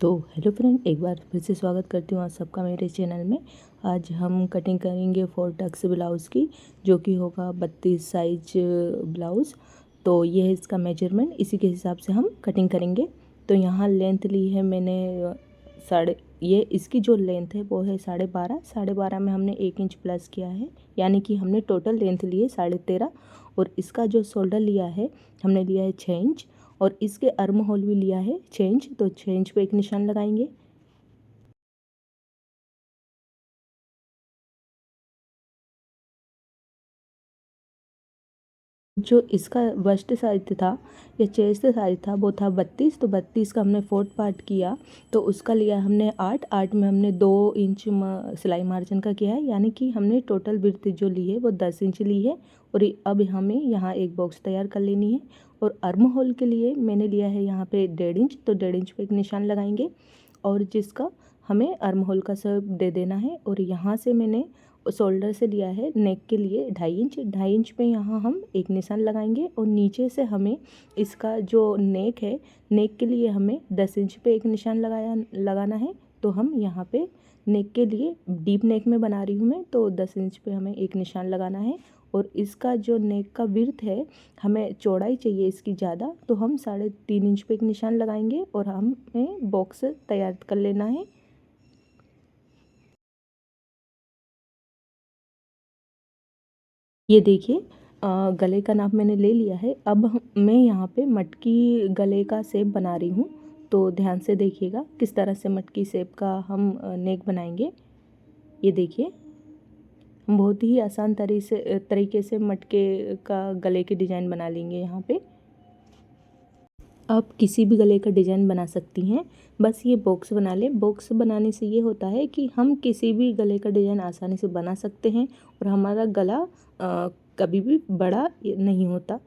तो hello friend, एक बार फिर से स्वागत करती हूँ आप सबका मेरे चैनल में। आज हम कटिंग करेंगे 4 टक्स ब्लाउज़ की, जो कि होगा 32 साइज ब्लाउज़। तो ये है इसका मेजरमेंट, इसी के हिसाब से हम कटिंग करेंगे। तो यहाँ लेंथ ली है मैंने ये इसकी जो लेंथ है वो है 12.5। 12.5 में हमने 1 इंच प्लस किया है, यानी कि हमने टोटल लेंथ ली है 13.5। और इसका जो शोल्डर लिया है हमने लिया है 6 इंच, और इसके आर्म होल भी लिया है 6 इंच। तो 6 इंच पे एक निशान लगाएंगे। जो इसका बस्ट साइज था या चेस्ट साइज था वो था 32। तो 32 का हमने 4th पार्ट किया, तो उसका लिया हमने 8 में हमने 2 इंच सिलाई मार्जिन का किया है, यानी कि हमने टोटल विड्थ जो ली है वो 10 इंच ली है। और अब हमें यहाँ एक बॉक्स तैयार कर लेनी है। और आर्म होल के लिए मैंने लिया है यहाँ पे 1.5 इंच। तो 1.5 इंच पे एक निशान लगाएंगे, और जिसका हमें आर्म होल का शेप दे देना है। और यहाँ से मैंने शोल्डर से लिया है नेक के लिए 2.5 इंच। 2.5 इंच पे यहाँ हम एक निशान लगाएंगे, और नीचे से हमें इसका जो नेक है, नेक के लिए हमें 10 इंच पे एक निशान लगाना है। तो हम यहाँ पे नेक के लिए डीप नेक में बना रही हूँ मैं, तो 10 इंच पे हमें एक निशान लगाना है। और इसका जो नेक का विड्थ है, हमें चौड़ाई चाहिए इसकी ज़्यादा, तो हम 3.5 इंच पे एक निशान लगाएंगे और हमें बॉक्स तैयार कर लेना है। ये देखिए, गले का नाप मैंने ले लिया है। अब मैं यहाँ पे मटकी गले का शेप बना रही हूँ। तो ध्यान से देखिएगा किस तरह से मटकी शेप का हम नेक बनाएंगे। ये देखिए, हम बहुत ही आसान तरीके से मटके का गले के डिज़ाइन बना लेंगे यहाँ पे। आप किसी भी गले का डिज़ाइन बना सकती हैं, बस ये बॉक्स बना लें। बॉक्स बनाने से ये होता है कि हम किसी भी गले का डिज़ाइन आसानी से बना सकते हैं, और हमारा गला कभी भी बड़ा नहीं होता।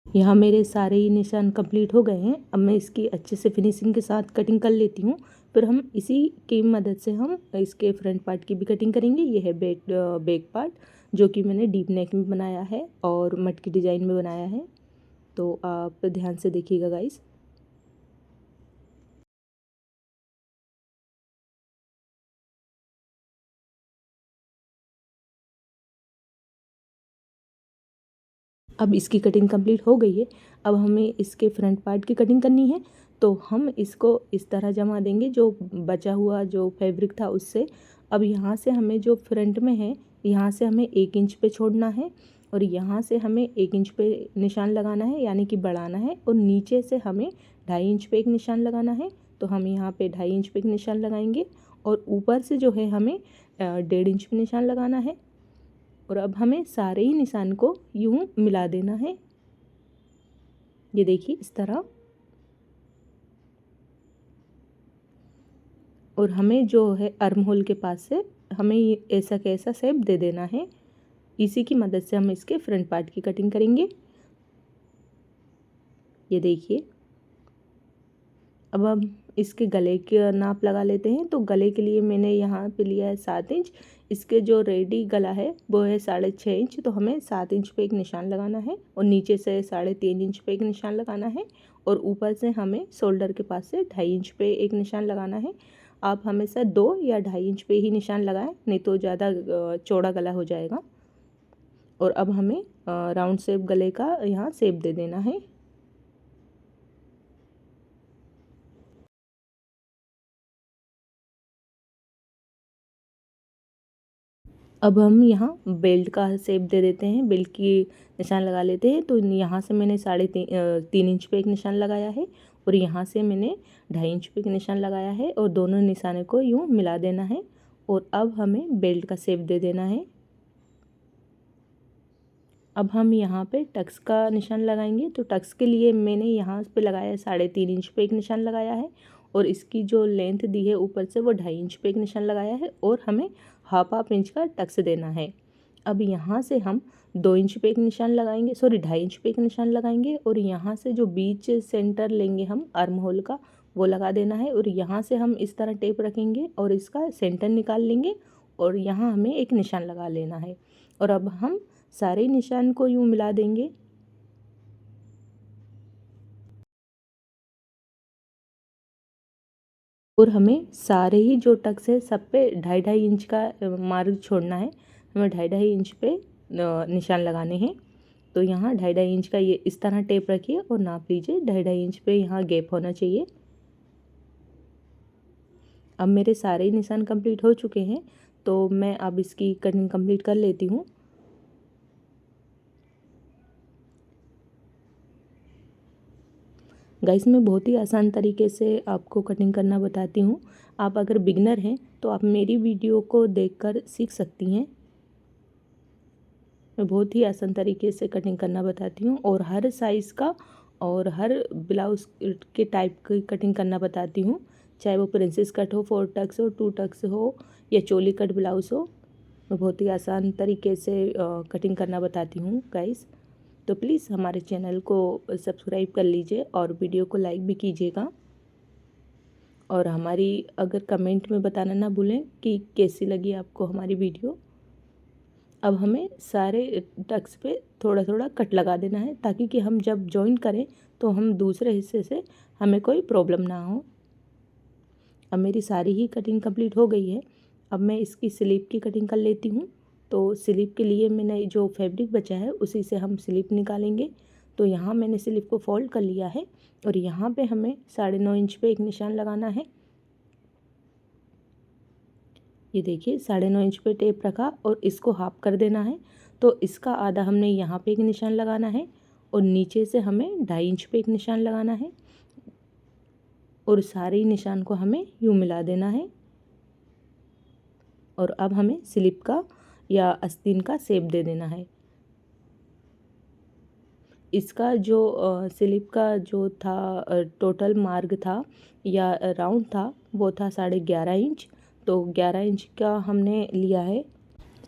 यहाँ मेरे सारे ही निशान कंप्लीट हो गए हैं। अब मैं इसकी अच्छे से फिनिशिंग के साथ कटिंग कर लेती हूँ। फिर हम इसी की मदद से हम इसके फ्रंट पार्ट की भी कटिंग करेंगे। ये है बैक पार्ट, जो कि मैंने डीप नेक में बनाया है और मटकी डिज़ाइन में बनाया है। तो आप ध्यान से देखिएगा गाइस। अब इसकी कटिंग कंप्लीट हो गई है। अब हमें इसके फ्रंट पार्ट की कटिंग करनी है। तो हम इसको इस तरह जमा देंगे, जो बचा हुआ जो फैब्रिक था उससे। अब यहाँ से हमें जो फ्रंट में है, यहाँ से हमें 1 इंच पे छोड़ना है, और यहाँ से हमें 1 इंच पे निशान लगाना है, यानी कि बढ़ाना है। और नीचे से हमें 2.5 इंच पे एक निशान लगाना है। तो हम यहाँ पे 2.5 इंच पे एक निशान लगाएंगे, और ऊपर से जो है हमें 1.5 इंच पे निशान लगाना है। और अब हमें सारे ही निशान को यूं मिला देना है। ये देखिए इस तरह। और हमें जो है आर्म होल के पास से हमें ऐसा कैसा शेप दे देना है। इसी की मदद से हम इसके फ्रंट पार्ट की कटिंग करेंगे। ये देखिए, अब हम इसके गले का नाप लगा लेते हैं। तो गले के लिए मैंने यहाँ पे लिया है 7 इंच। इसके जो रेडी गला है वो है 6.5 इंच। तो हमें 7 इंच पे एक निशान लगाना है, और नीचे से 3.5 इंच पे एक निशान लगाना है। और ऊपर से हमें शोल्डर के पास से 2.5 इंच पे एक निशान लगाना है। आप हमेशा 2 या 2.5 इंच पे ही निशान लगाएं, नहीं तो ज़्यादा चौड़ा गला हो जाएगा। और अब हमें राउंड शेप गले का यहाँ शेप दे देना है। अब हम यहाँ बेल्ट का शेप दे देते हैं, बेल्ट की निशान लगा लेते हैं। तो यहाँ से मैंने 3.5 इंच पे एक निशान लगाया है, और यहाँ से मैंने 2.5 इंच पे एक निशान लगाया है, और दोनों निशानों को यूँ मिला देना है। और अब हमें बेल्ट का शेप दे देना है। अब हम यहाँ पे टक्स का निशान लगाएंगे। तो टक्स के लिए मैंने यहाँ पे लगाया है 3.5 इंच पे एक निशान लगाया है, और इसकी जो लेंथ दी है ऊपर से वो 2.5 इंच पे एक निशान लगाया है, और हमें हाफ इंच का टक्स देना है। अब यहाँ से हम 2 इंच पे एक निशान लगाएंगे, सॉरी 2.5 इंच पे एक निशान लगाएंगे। और यहाँ से जो बीच सेंटर लेंगे हम आर्म होल का, वो लगा देना है। और यहाँ से हम इस तरह टेप रखेंगे और इसका सेंटर निकाल लेंगे, और यहाँ हमें एक निशान लगा लेना है। और अब हम सारे निशान को यूँ मिला देंगे। और हमें सारे ही जो टक्स है सब पे 2.5-2.5 इंच का मार्क छोड़ना है। हमें 2.5-2.5 इंच पे निशान लगाने हैं। तो यहाँ 2.5-2.5 इंच का ये इस तरह टेप रखिए और नाप लीजिए 2.5-2.5 इंच पे यहाँ गैप होना चाहिए। अब मेरे सारे ही निशान कंप्लीट हो चुके हैं, तो मैं अब इसकी कटिंग कंप्लीट कर लेती हूँ। गाइस, मैं बहुत ही आसान तरीके से आपको कटिंग करना बताती हूँ। आप अगर बिगनर हैं तो आप मेरी वीडियो को देखकर सीख सकती हैं। मैं बहुत ही आसान तरीके से कटिंग करना बताती हूँ और हर साइज़ का और हर ब्लाउज़ के टाइप की कटिंग करना बताती हूँ। चाहे वो प्रिंसेस कट हो, 4 टक्स हो, 2 टक्स हो या चोली कट ब्लाउज़ हो, मैं बहुत ही आसान तरीके से कटिंग करना बताती हूँ गाइस। तो प्लीज़ हमारे चैनल को सब्सक्राइब कर लीजिए और वीडियो को लाइक भी कीजिएगा। और हमारी अगर कमेंट में बताना ना भूलें कि कैसी लगी आपको हमारी वीडियो। अब हमें सारे टक्स पे थोड़ा थोड़ा कट लगा देना है, ताकि कि हम जब जॉइन करें तो हम दूसरे हिस्से से हमें कोई प्रॉब्लम ना हो। अब मेरी सारी ही कटिंग कंप्लीट हो गई है। अब मैं इसकी स्लीव की कटिंग कर लेती हूँ। तो स्लीव के लिए मैंने जो फैब्रिक बचा है उसी से हम स्लीव निकालेंगे। तो यहाँ मैंने स्लीव को फोल्ड कर लिया है और यहाँ पे हमें 9.5 इंच पे एक निशान लगाना है। ये देखिए 9.5 इंच पे टेप रखा और इसको हाफ कर देना है। तो इसका आधा हमने यहाँ पे एक निशान लगाना है और नीचे से हमें 2.5 इंच पे एक निशान लगाना है और सारे निशान को हमें यूँ मिला देना है। और अब हमें स्लिप का या आस्तीन का शेप दे देना है। इसका जो स्लिप का जो था टोटल मार्ग था या राउंड था वो था 11.5 इंच। तो 11 इंच का हमने लिया है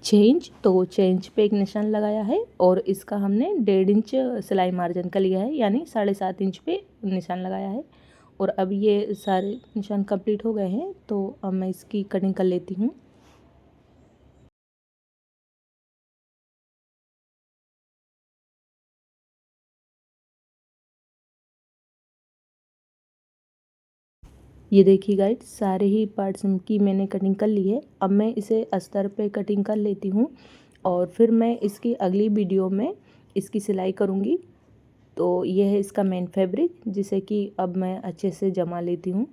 6 इंच, तो 6 इंच पे एक निशान लगाया है और इसका हमने 1.5 इंच सिलाई मार्जिन का लिया है, यानी 7.5 इंच पे निशान लगाया है। और अब ये सारे निशान कंप्लीट हो गए हैं, तो अब मैं इसकी कटिंग कर लेती हूँ। ये देखिए गाइड, सारे ही पार्ट्स की मैंने कटिंग कर ली है। अब मैं इसे अस्तर पे कटिंग कर लेती हूँ और फिर मैं इसकी अगली वीडियो में इसकी सिलाई करूँगी। तो ये है इसका मेन फैब्रिक, जिसे कि अब मैं अच्छे से जमा लेती हूँ।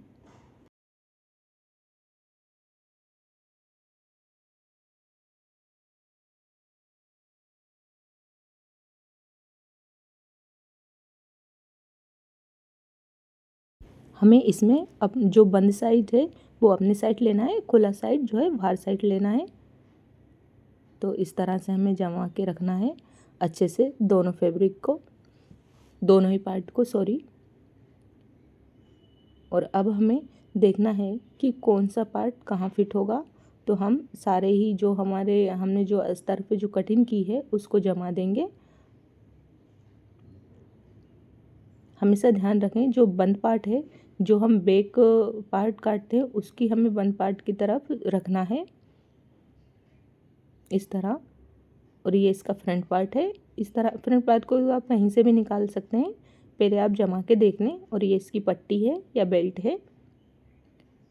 हमें इसमें अब जो बंद साइड है वो अपनी साइड लेना है, खुला साइड जो है बाहर साइड लेना है। तो इस तरह से हमें जमा के रखना है अच्छे से दोनों फैब्रिक को, दोनों ही पार्ट को, सॉरी। और अब हमें देखना है कि कौन सा पार्ट कहाँ फिट होगा। तो हम सारे ही जो हमने जो अस्तर पे जो कटिंग की है उसको जमा देंगे। हमेशा ध्यान रखें जो बंद पार्ट है, जो हम बैक पार्ट काटते हैं उसकी हमें बंद पार्ट की तरफ रखना है इस तरह। और ये इसका फ्रंट पार्ट है। इस तरह फ्रंट पार्ट को आप कहीं से भी निकाल सकते हैं, पहले आप जमा के देख लें। और ये इसकी पट्टी है या बेल्ट है।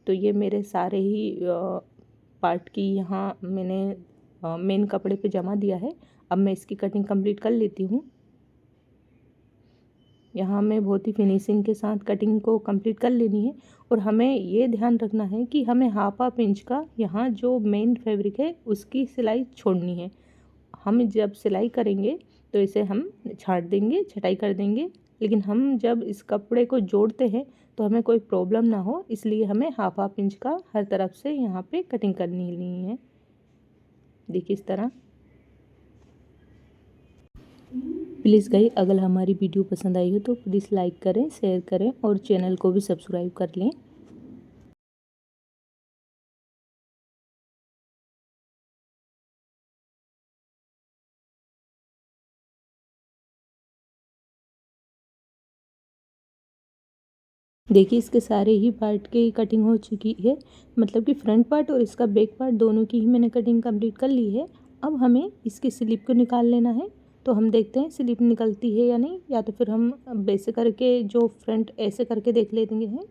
तो ये मेरे सारे ही पार्ट की यहाँ मैंने मेन कपड़े पे जमा दिया है। अब मैं इसकी कटिंग कंप्लीट कर लेती हूँ। यहाँ हमें बहुत ही फिनिशिंग के साथ कटिंग को कंप्लीट कर लेनी है। और हमें ये ध्यान रखना है कि हमें हाफ इंच का यहाँ जो मेन फैब्रिक है उसकी सिलाई छोड़नी है। हम जब सिलाई करेंगे तो इसे हम छाँट देंगे, छटाई कर देंगे, लेकिन हम जब इस कपड़े को जोड़ते हैं तो हमें कोई प्रॉब्लम ना हो, इसलिए हमें हाफ इंच का हर तरफ से यहाँ पे कटिंग करनी है। देखिए इस तरह। प्लीज़ गाइस, अगर हमारी वीडियो पसंद आई हो तो प्लीज़ लाइक करें, शेयर करें और चैनल को भी सब्सक्राइब कर लें। देखिए इसके सारे ही पार्ट की कटिंग हो चुकी है, मतलब कि फ्रंट पार्ट और इसका बैक पार्ट दोनों की ही मैंने कटिंग कंप्लीट कर ली है। अब हमें इसकी स्लिप को निकाल लेना है। तो हम देखते हैं स्लिप निकलती है या नहीं, या तो फिर हम वैसे करके जो फ्रंट ऐसे करके देख लेते हैं,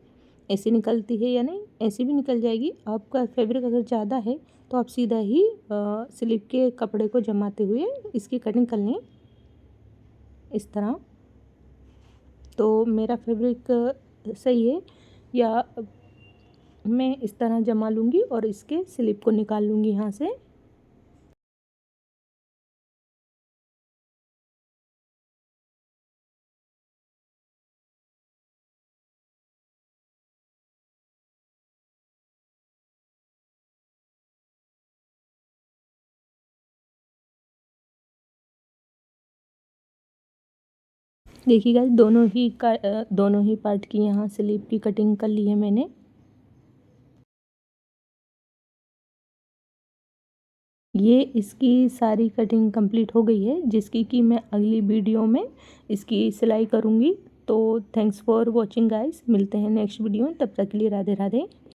ऐसे निकलती है या नहीं, ऐसे भी निकल जाएगी। आपका फैब्रिक अगर ज़्यादा है तो आप सीधा ही स्लीव के कपड़े को जमाते हुए इसकी कटिंग कर लें इस तरह। तो मेरा फैब्रिक सही है, या मैं इस तरह जमा लूँगी और इसके स्लिप को निकाल लूँगी यहाँ से। देखिए गाइस, दोनों ही पार्ट की यहाँ स्लीव की कटिंग कर ली है मैंने। ये इसकी सारी कटिंग कंप्लीट हो गई है, जिसकी कि मैं अगली वीडियो में इसकी सिलाई करूँगी। तो थैंक्स फॉर वॉचिंग गाइस, मिलते हैं नेक्स्ट वीडियो में, तब तक के लिए राधे राधे।